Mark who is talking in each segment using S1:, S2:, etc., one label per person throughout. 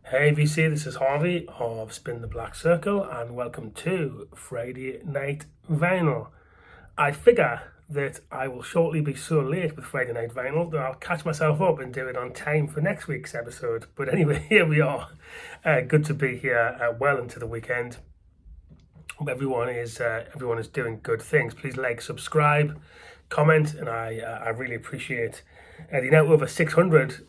S1: Hey VC, this is Harvey of Spin the Black Circle and welcome to Friday Night Vinyl. I figure that I will shortly be so late with Friday Night Vinyl that I'll catch myself up and do it on time for next week's episode. But anyway, here we are. Good to be here well into the weekend. Hope everyone is doing good things. Please like, subscribe, comment, and I really appreciate the now over 600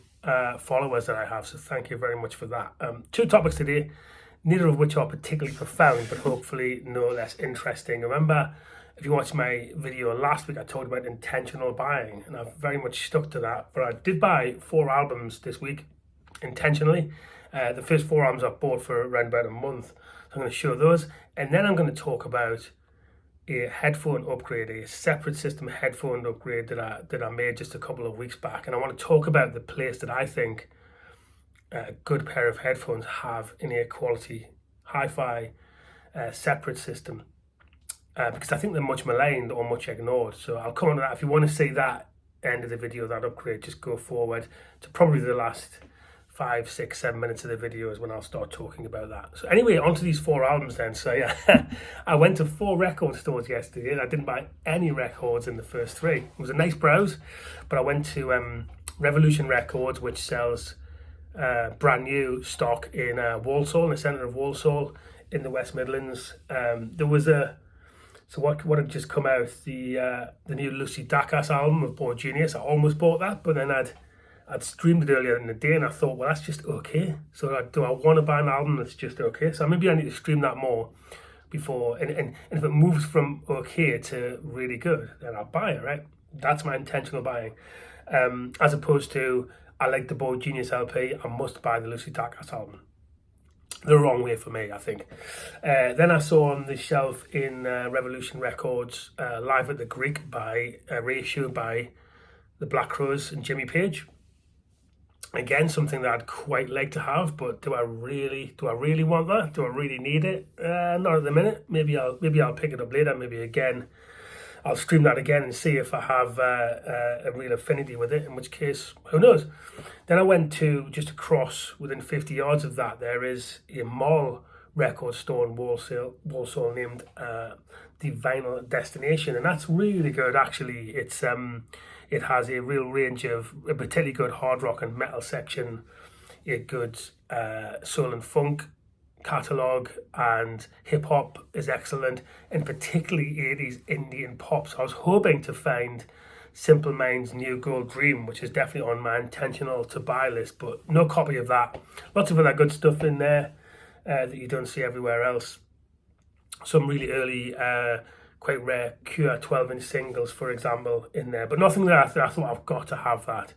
S1: followers that I have, so thank you very much for that. Two topics today, neither of which are particularly profound, but hopefully no less interesting. Remember, if you watched my video last week, I talked about intentional buying, and I've very much stuck to that. But I did buy 4 albums this week, intentionally. The first 4 albums I bought for around about a month, so I'm going to show those, and then I'm going to talk about a headphone upgrade, a separate system headphone upgrade that I made just a couple of weeks back. And I want to talk about the place that I think a good pair of headphones have in a quality hi-fi separate system, because I think they're much maligned or much ignored. So I'll come on to that. If you want to see that end of the video, that upgrade, just go forward to probably the last 5, 6, 7 minutes of the video is when I'll start talking about that. So anyway, onto these 4 albums then. So yeah, I went to 4 record stores yesterday and I didn't buy any records in the first 3. It was a nice browse, but I went to Revolution Records, which sells brand new stock in Walsall, in the centre of Walsall in the West Midlands. There was what had just come out, the new Lucy Dacus album of Boy Genius. I almost bought that, but then I'd streamed it earlier in the day and I thought, well, that's just okay. So do I want to buy an album that's just okay? So maybe I need to stream that more before, and if it moves from okay to really good, then I'll buy it, right? That's my intentional buying. As opposed to, I like the Boy Genius LP, I must buy the Lucy Dacus album. The wrong way for me, I think. Then I saw on the shelf in Revolution Records, Live at the Greek reissued by the Black Crowes and Jimmy Page. Again, something that I'd quite like to have, but do I really want that? Do I really need it? Not at the minute. Maybe I'll pick it up later. Maybe again, I'll stream that again and see if I have a real affinity with it, in which case, who knows? Then I went to, just across, within 50 yards of that, there is a mall record store in Walsall named the Vinyl Destination, and that's really good actually. It has a real range of a particularly good hard rock and metal section, a good soul and funk catalogue, and hip hop is excellent, and particularly 80s Indian pop. So I was hoping to find Simple Minds' New Gold Dream, which is definitely on my intentional to buy list, but no copy of that. Lots of other good stuff in there that you don't see everywhere else. Some really early quite rare Cure 12-inch singles, for example, in there, but nothing that I thought I've got to have that.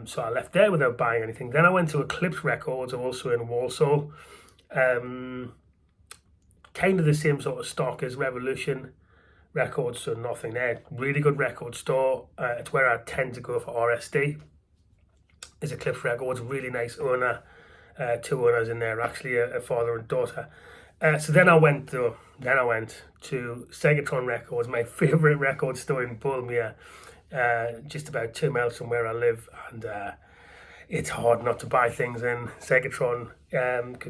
S1: So I left there without buying anything. Then I went to Eclipse Records, also in Walsall. Kind of the same sort of stock as Revolution Records, so nothing there. Really good record store. It's where I tend to go for RSD. Is Eclipse Records, really nice owner. 2 owners in there, actually a father and daughter. So then I went to Segatron Records, my favourite record store in Boulmere, just about 2 miles from where I live, and it's hard not to buy things in Segatron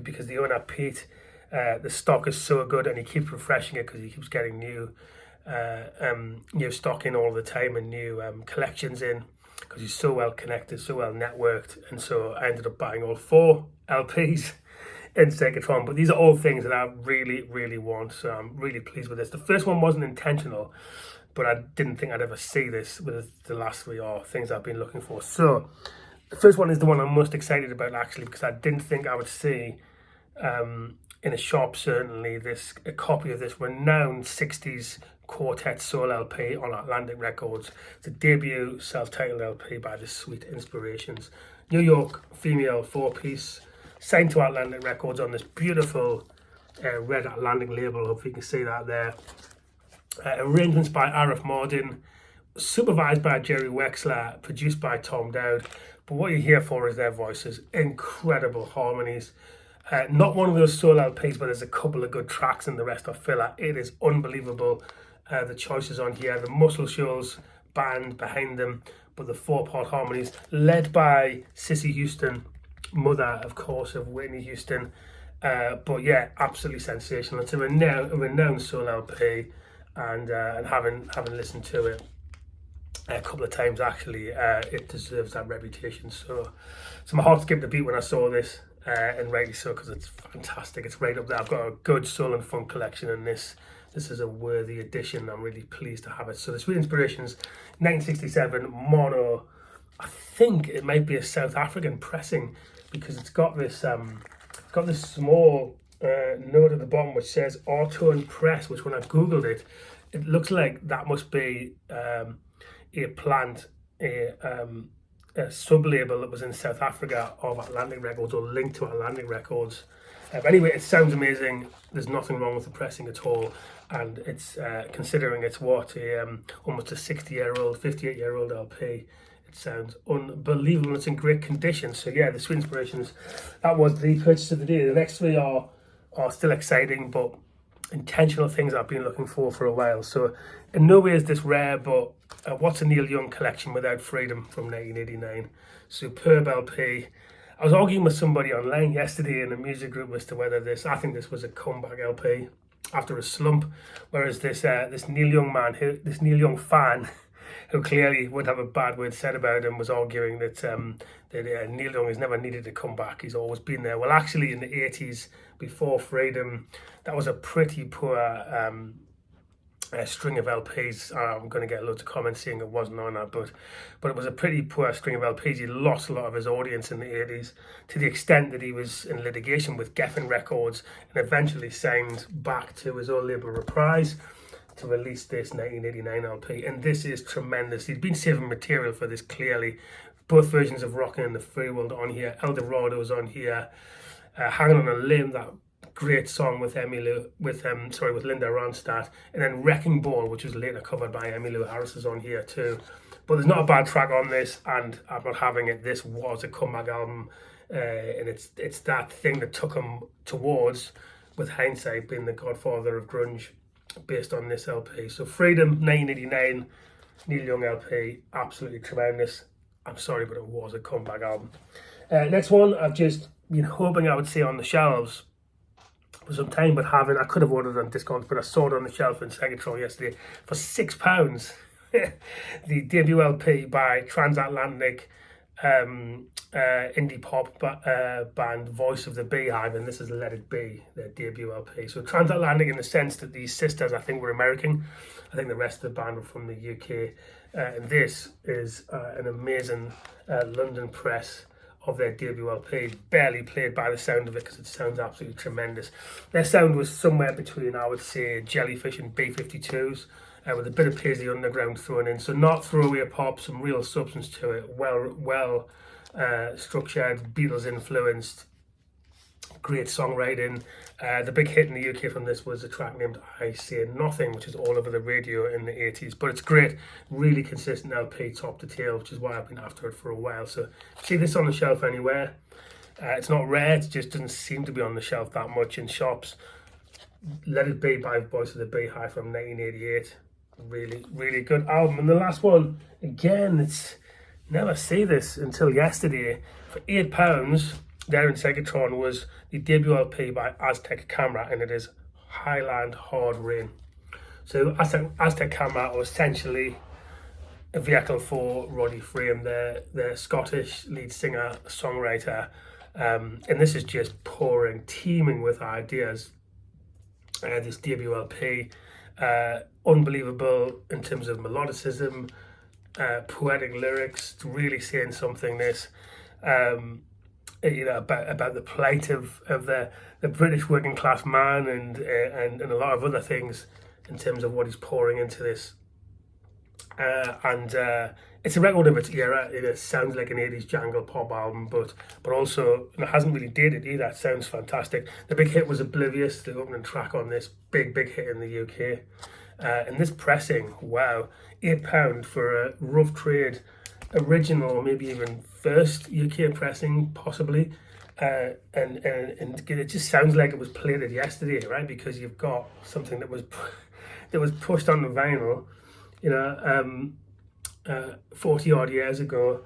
S1: because the owner, Pete, the stock is so good and he keeps refreshing it because he keeps getting new stock in all the time and new collections in, because he's so well connected, so well networked. And so I ended up buying all 4 LPs in Segatron, but these are all things that I really want, so I'm really pleased with this. The first one wasn't intentional, but I didn't think I'd ever see this. With the last 3 are things I've been looking for. So the first one is the one I'm most excited about, actually, because I didn't think I would see in a shop, certainly, a copy of this renowned 60s quartet soul LP on Atlantic Records. It's a debut self-titled LP by the Sweet Inspirations. New York female 4-piece, signed to Atlantic Records on this beautiful red Atlantic label. Hopefully you can see that there. Arrangements by Arif Mardin, supervised by Jerry Wexler, produced by Tom Dowd. But what you're here for is their voices. Incredible harmonies. Not one of those soul LPs, but there's a couple of good tracks and the rest are filler. It is unbelievable. The choices on here, the Muscle Shoals band behind them, but the 4-part harmonies led by Cissy Houston mother, of course, of Whitney Houston. But yeah, absolutely sensational. It's a renowned soul LP, and having listened to it a couple of times, actually, it deserves that reputation. So my heart skipped a beat when I saw this, and rightly so, because it's fantastic. It's right up there. I've got a good soul and funk collection, and this is a worthy addition. I'm really pleased to have it. So the Sweet Inspirations, 1967 mono. I think it might be a South African pressing, because it's got this small note at the bottom which says auto and press, which when I googled it, it looks like that must be a plant, a sub-label that was in South Africa of Atlantic Records, or linked to Atlantic Records. But anyway, it sounds amazing. There's nothing wrong with the pressing at all, and it's considering it's what almost a 60-year-old, 58-year-old LP. It sounds unbelievable. It's in great condition. So yeah, the Sweet Inspirations, that was the purchase of the day. The next three are still exciting, but intentional things I've been looking for a while. So in no way is this rare, but what's a Neil Young collection without Freedom from 1989? Superb LP. I was arguing with somebody online yesterday in a music group as to whether I think this was a comeback LP after a slump, whereas this Neil Young this Neil Young fan, who clearly would have a bad word said about him, was arguing that Neil Young has never needed to come back. He's always been there. Well, actually, in the 80s, before Freedom, that was a pretty poor string of LPs. I'm going to get loads of comments saying it wasn't on that, but it was a pretty poor string of LPs. He lost a lot of his audience in the 80s, to the extent that he was in litigation with Geffen Records and eventually signed back to his old label Reprise to release this 1989 LP, and this is tremendous. He'd been saving material for this, clearly. Both versions of Rockin' in the Free World on here, Eldorado's on here, Hanging on a Limb, that great song with Linda Ronstadt, and then Wrecking Ball, which was later covered by Emmylou Harris, is on here too. But there's not a bad track on this, and I'm not having it. This was a comeback album, and it's that thing that took him towards, with hindsight, being the godfather of grunge, based on this LP. So Freedom, 1989, Neil Young LP, absolutely tremendous. I'm sorry, but it was a comeback album. Next one, I've just been hoping I would see on the shelves for some time, but I could have ordered it on discount, but I saw it on the shelf in Segatron yesterday for £6. The debut LP by transatlantic indie pop band Voice of the Beehive, and this is Let It Be, their debut LP. So transatlantic in the sense that these sisters, I think, were American. I think the rest of the band were from the UK, and this is an amazing London press of their debut LP, barely played by the sound of it, because it sounds absolutely tremendous. Their sound was somewhere between, I would say, Jellyfish and B-52s, with a bit of Paisley Underground thrown in. So not throwaway pop, some real substance to it, well structured, Beatles influenced, great songwriting. The big hit in the UK from this was a track named I Say Nothing, which is all over the radio in the 80s. But it's great, really consistent LP top to tail, which is why I've been after it for a while. So see this on the shelf anywhere. It's not rare, it just doesn't seem to be on the shelf that much in shops. Let It Be by Voice of the Beehive from 1988. Really, really good album. And the last one, again, it's never see this until yesterday. For £8, there in Segatron, was the debut LP by Aztec Camera, and it is Highland Hard Rain. So Aztec Camera are essentially a vehicle for Roddy Frame, their Scottish lead singer, songwriter, and this is just teeming with ideas. This debut LP, unbelievable in terms of melodicism, poetic lyrics, really saying something. This, about the plight of the British working class man, and a lot of other things in terms of what he's pouring into this. It's a record of its era. It sounds like an 80s jangle pop album, but also it hasn't really dated either. It sounds fantastic. The big hit was Oblivious, the opening track on this, big hit in the UK. And this pressing, wow, £8 for a rough trade original, maybe even first UK pressing, possibly. And it just sounds like it was plated yesterday, right? Because you've got something that was pushed on the vinyl, 40 odd years ago,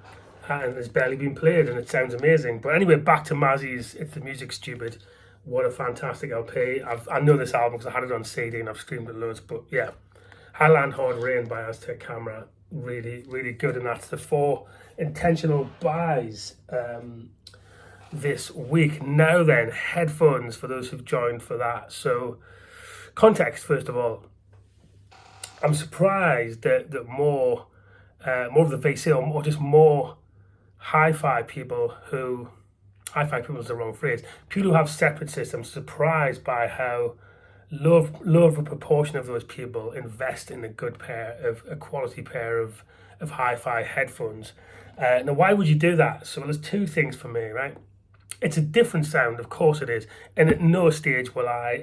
S1: and it's barely been played, and it sounds amazing. But anyway, back to Mazzy's If the Music's Stupid. What a fantastic LP. I know this album because I had it on CD and I've streamed it loads. But yeah, Highland Hard Rain by Aztec Camera, really, really good. And that's the 4 intentional buys this week. Now then, headphones for those who've joined for that. So, context first of all. I'm surprised that more of the VC or just more hi-fi people who, hi-fi people is the wrong phrase, people who have separate systems, surprised by how low of a proportion of those people invest in a quality pair of hi-fi headphones. Now, why would you do that? So there's 2 things for me, right? It's a different sound, of course it is, and at no stage will I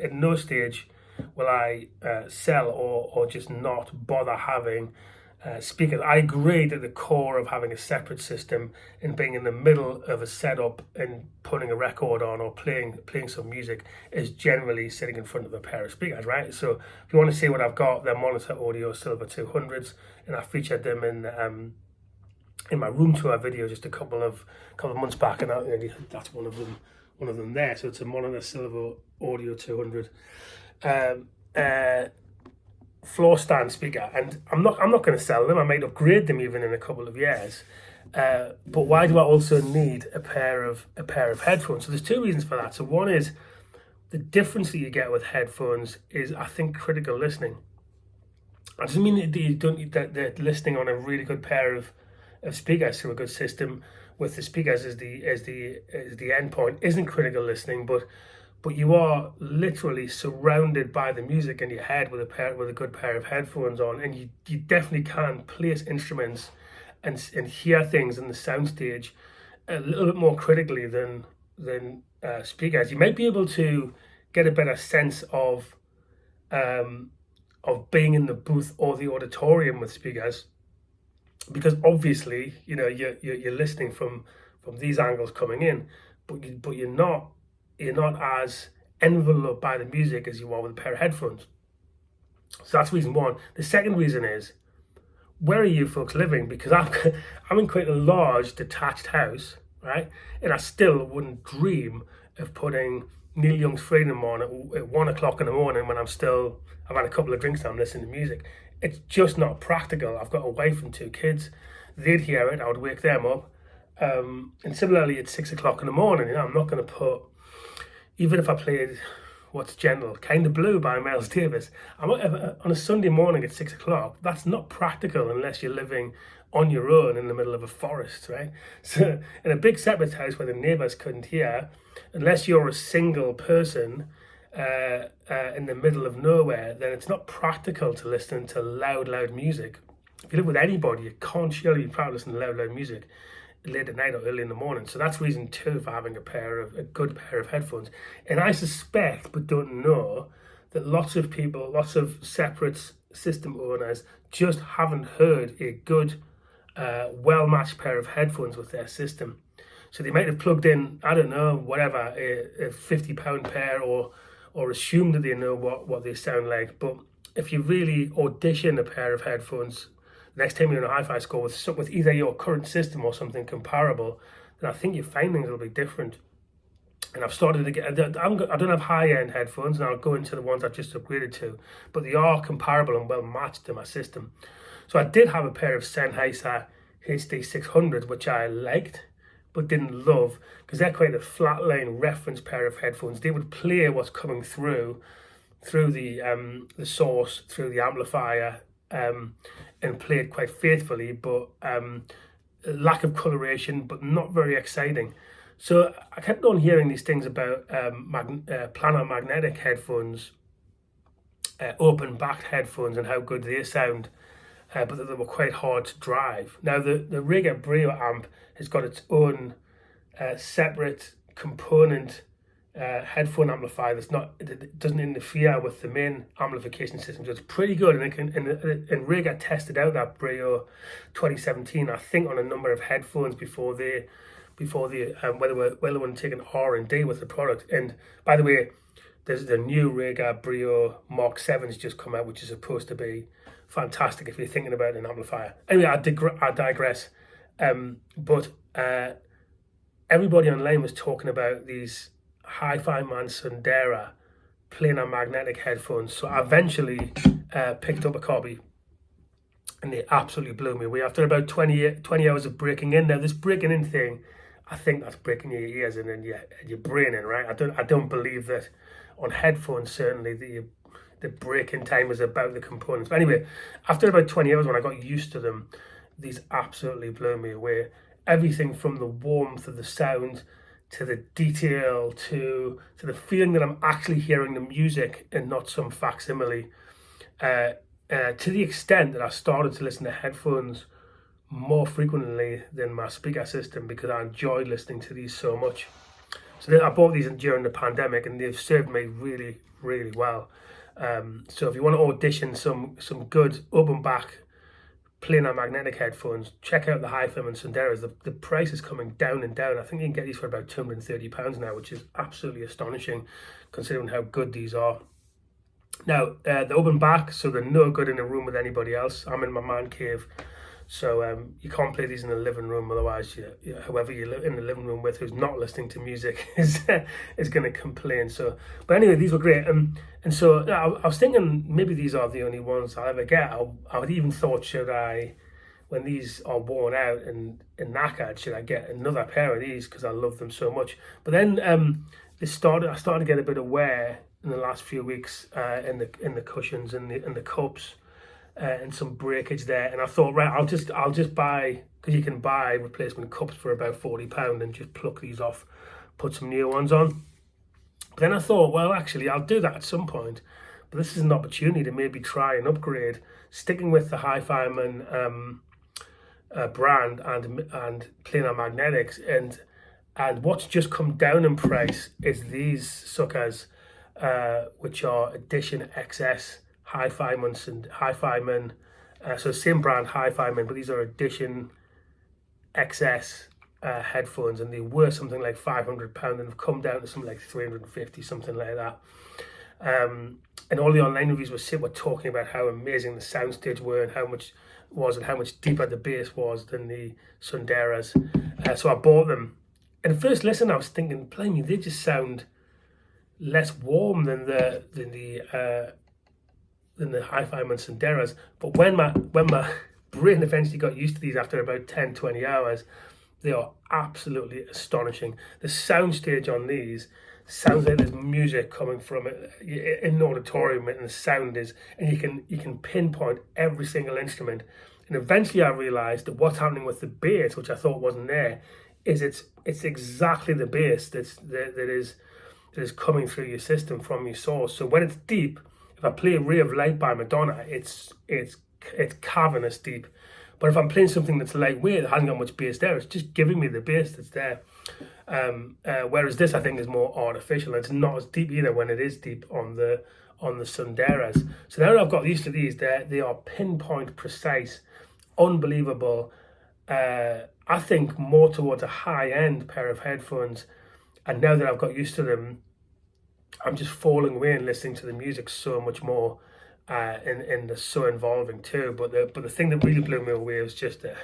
S1: sell or just not bother having speakers. I agree that the core of having a separate system and being in the middle of a setup and putting a record on or playing some music is generally sitting in front of a pair of speakers, right? So if you want to see what I've got, they're Monitor Audio Silver 200s, and I featured them in my room tour video just a couple of months back, and that's one of them there. So it's a Monitor Silver Audio 200. Floor stand speaker, and I'm not going to sell them. I might upgrade them even in a couple of years. But why do I also need a pair of headphones? So there's 2 reasons for that. So one is the difference that you get with headphones is, I think, critical listening. It doesn't mean that you don't that listening on a really good pair of speakers through a good system with the speakers as the end point isn't critical listening, but you are literally surrounded by the music in your head with a good pair of headphones on, and you definitely can place instruments and hear things in the soundstage a little bit more critically than speakers. You might be able to get a better sense of being in the booth or the auditorium with speakers, because obviously you're listening from these angles coming in, but you're not as enveloped by the music as you are with a pair of headphones. So that's reason one. The second reason is, where are you folks living? Because I'm in quite a large detached house, right? And I still wouldn't dream of putting Neil Young's Freedom on at 1 o'clock in the morning when I've had a couple of drinks and I'm listening to music. It's just not practical. I've got a wife and 2 kids. They'd hear it, I would wake them up. And similarly, at 6 o'clock in the morning, I'm not going to put, even if I played What's Gentle, Kind of Blue by Miles Davis, on a Sunday morning at 6 o'clock, that's not practical unless you're living on your own in the middle of a forest, right? So in a big separate house where the neighbours couldn't hear, unless you're a single person in the middle of nowhere, then it's not practical to listen to loud music. If you live with anybody, you can't surely be proud to listen to loud music late at night or early in the morning. So that's reason 2 for having a good pair of headphones. And I suspect, but don't know, that lots of people, lots of separate system owners just haven't heard a good, well-matched pair of headphones with their system. So they might have plugged in, I don't know, whatever, a £50 pair, or assumed that they know what they sound like. But if you really audition a pair of headphones next time you're in a hi-fi score with either your current system or something comparable, then I think your findings will be different. And I've started to get, I don't have high-end headphones, and I'll go into the ones I've just upgraded to, but they are comparable and well matched to my system. So I did have a pair of Sennheiser HD600s, which I liked, but didn't love, because they're quite a flatline reference pair of headphones. They would play what's coming through the source, through the amplifier, and play it quite faithfully, but lack of coloration, but not very exciting. So I kept on hearing these things about planar magnetic headphones, open-backed headphones, and how good they sound, but that they were quite hard to drive. Now, the Rega Brio amp has got its own separate component headphone amplifier it doesn't interfere with the main amplification system, so it's pretty good. And Rega tested out that Brio 2017, I think, on a number of headphones before they whether they want to take an R&D with the product. And by the way, there's the new Rega Brio Mark 7's just come out, which is supposed to be fantastic if you're thinking about an amplifier. Anyway, I digress. But everybody online was talking about these Hi-Fi Man Sundera planar magnetic headphones. So I eventually picked up a copy, and they absolutely blew me away. After about 20 hours of breaking in, now this breaking in thing, I think that's breaking your ears and then your brain in, right? I don't believe that on headphones, certainly, the break-in time is about the components. But anyway, after about 20 hours, when I got used to them, these absolutely blew me away. Everything from the warmth of the sound to the detail to the feeling that I'm actually hearing the music and not some facsimile. To the extent that I started to listen to headphones more frequently than my speaker system because I enjoyed listening to these so much. So I bought these during the pandemic, and they've served me really, really well. So if you want to audition some good open back planar magnetic headphones, check out the Hi-Fi Man Sunderas. The price is coming down and down. I think you can get these for about £230 now, which is absolutely astonishing considering how good these are. Now, they're open back, so they're no good in a room with anybody else. I'm in my man cave, so you can't play these in the living room. Otherwise, whoever you live in the living room with who's not listening to music is going to complain. So, but anyway, these were great. And so I was thinking maybe these are the only ones I'll ever get. I would even thought, should I, when these are worn out and knackered, should I get another pair of these because I love them so much? But then I started to get a bit of wear in the last few weeks in the cushions and the cups. And some breakage there, and I thought, right, I'll just buy, because you can buy replacement cups for about £40 and just pluck these off, put some new ones on. But then I thought, well, actually, I'll do that at some point. But this is an opportunity to maybe try and upgrade, sticking with the Hi-Fi Man brand and planar magnetics. And what's just come down in price is these suckers, which are Edition XS. Hi-Fi Man, so same brand Hi-Fi Man, but these are Edition XS headphones, and they were something like £500 and have come down to something like 350, something like that. And all the online reviews were talking about how amazing the soundstage were and how much deeper the bass was than the Sunderas. So I bought them. And at first listen, I was thinking, blimey, they just sound less warm than the Hi-Fi Man Sunderas. But when my brain eventually got used to these after about 10-20 hours, they are absolutely astonishing. The soundstage on these sounds like there's music coming from it in an auditorium, and the sound is, and you can pinpoint every single instrument. And eventually I realized that what's happening with the bass, which I thought wasn't there, is it's exactly the bass that is coming through your system from your source. So when it's deep, if I play Ray of Light by Madonna, it's cavernous deep. But if I'm playing something that's lightweight, that hasn't got much bass there, it's just giving me the bass that's there. Whereas this, I think, is more artificial. It's not as deep either when it is deep on the Sunderas. So now that I've got used to these, they are pinpoint precise, unbelievable. I think more towards a high-end pair of headphones. And now that I've got used to them, I'm just falling away and listening to the music so much more, and they're so involving too. But the thing that really blew me away was just the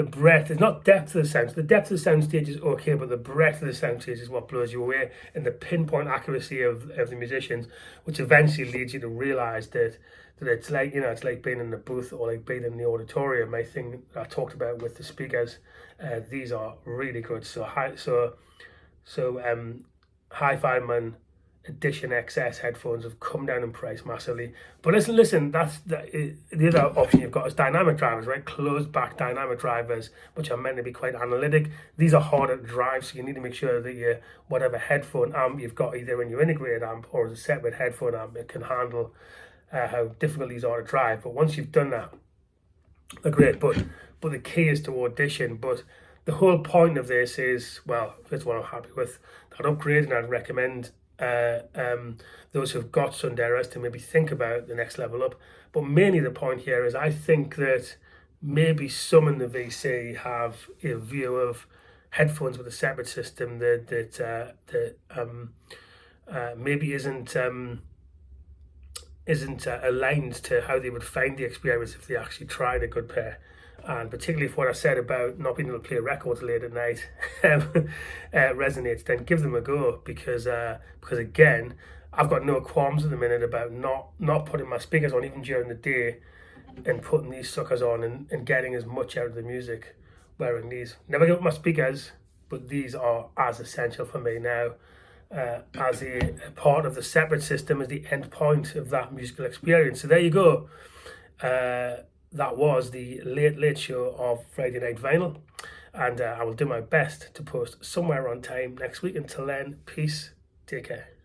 S1: breadth. It's not depth of the sound. The depth of the sound stage is okay, but the breadth of the sound stage is what blows you away, and the pinpoint accuracy of the musicians, which eventually leads you to realise that it's like, it's like being in the booth or like being in the auditorium. I think I talked about with the speakers, these are really good. Hi-Fi Man Edition XS headphones have come down in price massively. But listen, the other option you've got is dynamic drivers, right? Closed back dynamic drivers, which are meant to be quite analytic. These are harder to drive, so you need to make sure that whatever headphone amp you've got, either in your integrated amp or as a separate headphone amp, it can handle how difficult these are to drive. But once you've done that, they're great. But the key is to audition. But the whole point of this is, well, first of all, I'm happy with that upgrade, and I'd recommend those who've got Sunderas to maybe think about the next level up. But mainly the point here is, I think that maybe some in the VC have a view of headphones with a separate system that maybe isn't aligned to how they would find the experience if they actually tried a good pair. and particularly if what I said about not being able to play records late at night resonates, then give them a go, because again, I've got no qualms at the minute about not putting my speakers on even during the day and putting these suckers on and getting as much out of the music wearing these. Never give up my speakers, but these are as essential for me now as a part of the separate system, as the end point of that musical experience. So there you go. That was the late show of Friday Night Vinyl, and I will do my best to post somewhere on time next week. Until then, peace, take care.